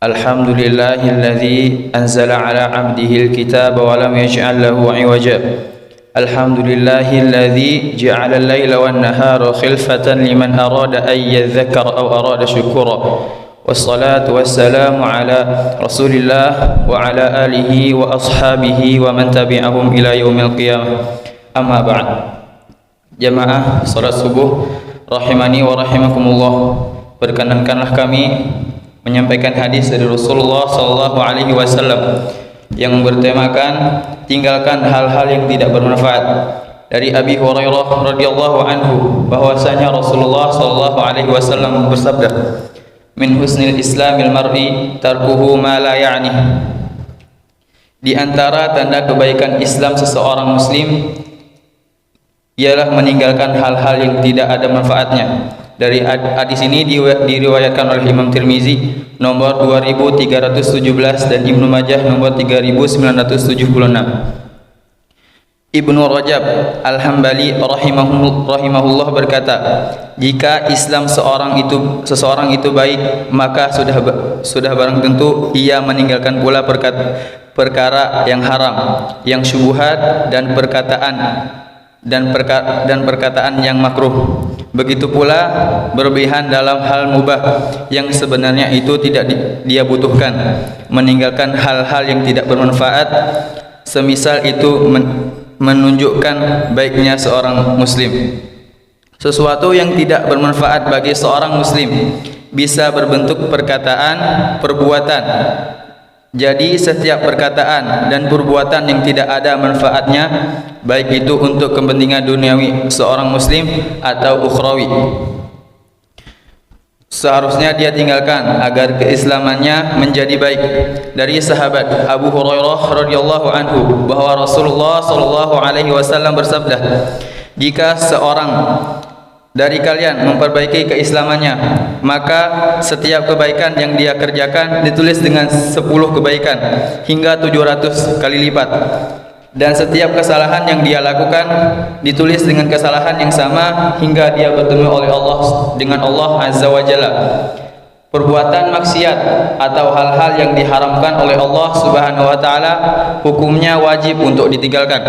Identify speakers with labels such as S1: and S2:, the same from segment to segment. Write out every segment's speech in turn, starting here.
S1: الحمد لله الذي أنزل على عبده الكتاب ولم يجعل له عوجا الحمد لله الذي جعل الليل والنهار خلفة لمن أراد أن يذكر أو أراد شكورا والصلاة والسلام على رسول الله وعلى آله وأصحابه ومن تبعهم إلى يوم القيامة أما بعد jamaah salat subuh rahimani wa rahimakumullah, perkenankanlah kami menyampaikan hadis dari Rasulullah sallallahu alaihi wasallam yang bertemakan tinggalkan hal-hal yang tidak bermanfaat. Dari Abi Hurairah radhiyallahu anhu bahwasanya Rasulullah sallallahu alaihi wasallam bersabda, min husnil islamil mar'i tarkuhu ma la ya'ni. Di antara tanda kebaikan Islam seseorang muslim ialah meninggalkan hal-hal yang tidak ada manfaatnya. Dari hadis ini diriwayatkan oleh Imam Tirmizi nomor 2317 dan Ibnu Majah nomor 3976. Ibnu Rajab Al-Hambali rahimahullah berkata, jika Islam seseorang itu baik, maka sudah barang tentu ia meninggalkan pula perkara yang haram, yang syubhat dan perkataan yang makruh. Begitu pula berlebihan dalam hal mubah yang sebenarnya itu tidak dia butuhkan, meninggalkan hal-hal yang tidak bermanfaat, semisal itu menunjukkan baiknya seorang muslim. Sesuatu yang tidak bermanfaat bagi seorang muslim bisa berbentuk perkataan, perbuatan. Jadi setiap perkataan dan perbuatan yang tidak ada manfaatnya, baik itu untuk kepentingan duniawi seorang muslim atau ukhrawi, seharusnya dia tinggalkan agar keislamannya menjadi baik. Dari sahabat Abu Hurairah radhiyallahu anhu bahwa Rasulullah sallallahu alaihi wasallam bersabda, jika seorang dari kalian memperbaiki keislamannya, maka setiap kebaikan yang dia kerjakan ditulis dengan 10 kebaikan hingga 700 kali lipat, dan setiap kesalahan yang dia lakukan ditulis dengan kesalahan yang sama hingga dia bertemu oleh Allah dengan Allah Azza wa Jalla. Perbuatan maksiat atau hal-hal yang diharamkan oleh Allah Subhanahu wa taala hukumnya wajib untuk ditinggalkan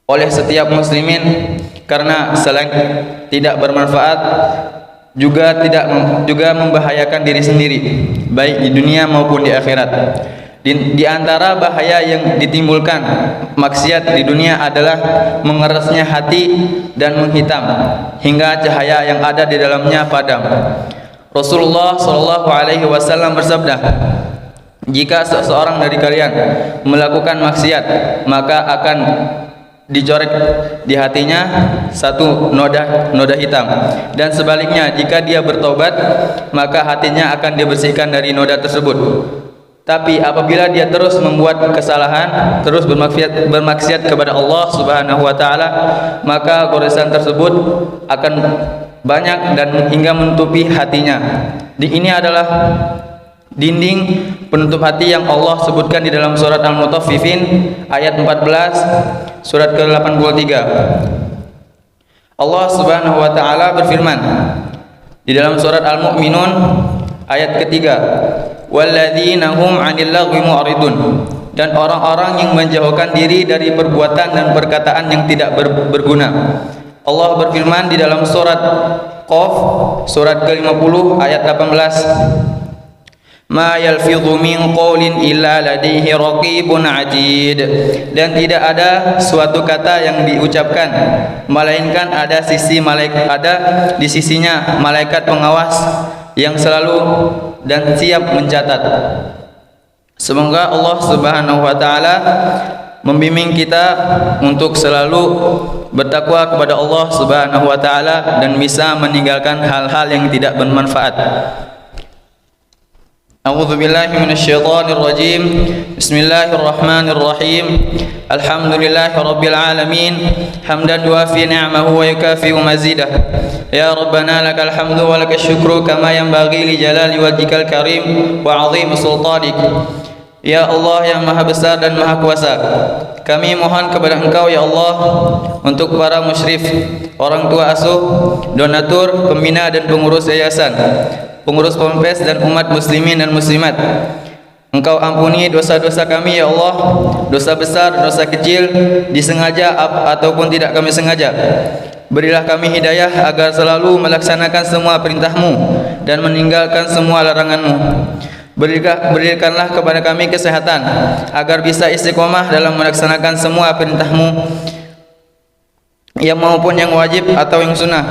S1: oleh setiap muslimin, karena selain tidak bermanfaat juga membahayakan diri sendiri baik di dunia maupun di akhirat. Di antara bahaya yang ditimbulkan maksiat di dunia adalah mengerasnya hati dan menghitam hingga cahaya yang ada di dalamnya padam. Rasulullah sallallahu alaihi wasallam bersabda, jika seseorang dari kalian melakukan maksiat, maka akan dicoret di hatinya satu noda hitam, dan sebaliknya jika dia bertobat, maka hatinya akan dibersihkan dari noda tersebut. Tapi apabila dia terus membuat kesalahan, terus bermaksiat kepada Allah Subhanahu wa taala, maka goresan tersebut akan banyak dan hingga menutupi hatinya. Ini adalah dinding penutup hati yang Allah sebutkan di dalam surat Al-Mutaffifin ayat 14 surat ke-83. Allah Subhanahu wa taala berfirman di dalam surat Al-Mu'minun ayat ketiga, walladzina hum 'anil lagwi mu'ridun, dan orang-orang yang menjauhkan diri dari perbuatan dan perkataan yang tidak berguna. Allah berfirman di dalam surat Qaf surat ke-50 ayat 18, ma yalfidhu min qawlin illa ladaihi raqibun atid, dan tidak ada suatu kata yang diucapkan melainkan ada di sisinya malaikat pengawas yang selalu dan siap mencatat. Semoga Allah Subhanahu wa taala membimbing kita untuk selalu bertakwa kepada Allah Subhanahu wa taala dan bisa meninggalkan hal-hal yang tidak bermanfaat. A'udzu billahi minasyaitonir rajim. Bismillahirrahmanirrahim. Alhamdulillahirabbil alamin. Hamdan yuafi ni'amahu wa yukafi'u mazidah. Ya Rabbana lakal hamdu wa lakash syukru kama yanbaghi li jalali wajhikal karim wa 'azimi sultanik. Ya Allah yang Maha Besar dan Maha Kuasa, kami mohon kepada Engkau ya Allah untuk para musyrif, orang tua asuh, donatur, pembina dan pengurus yayasan, pengurus Ponpes dan umat muslimin dan muslimat. Engkau ampuni dosa-dosa kami ya Allah, dosa besar, dosa kecil, disengaja ataupun tidak kami sengaja. Berilah kami hidayah agar selalu melaksanakan semua perintah-Mu dan meninggalkan semua larangan-Mu. Berikanlah kepada kami kesehatan agar bisa istiqomah dalam melaksanakan semua perintah-Mu, yang maupun yang wajib atau yang sunnah.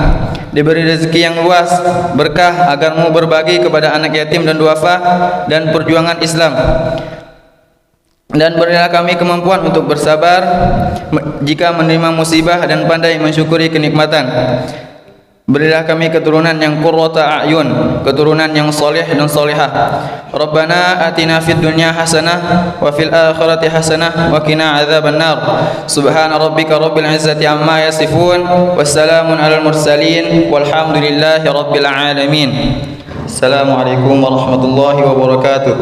S1: Diberi rezeki yang luas, berkah agar Mu berbagi kepada anak yatim dan duafa dan perjuangan Islam. Dan berilah kami kemampuan untuk bersabar jika menerima musibah dan pandai mensyukuri kenikmatan. Berilah kami keturunan yang qurrata a'yun, keturunan yang soleh dan solehah. Rabbana atina fid dunya hasanah wa fil akhirati hasanah wa qina adzabannar. Subhana rabbika rabbil izzati amma yasifun, wassalamun alal mursalin, walhamdulillahi rabbil alamin. Assalamualaikum warahmatullahi wabarakatuh.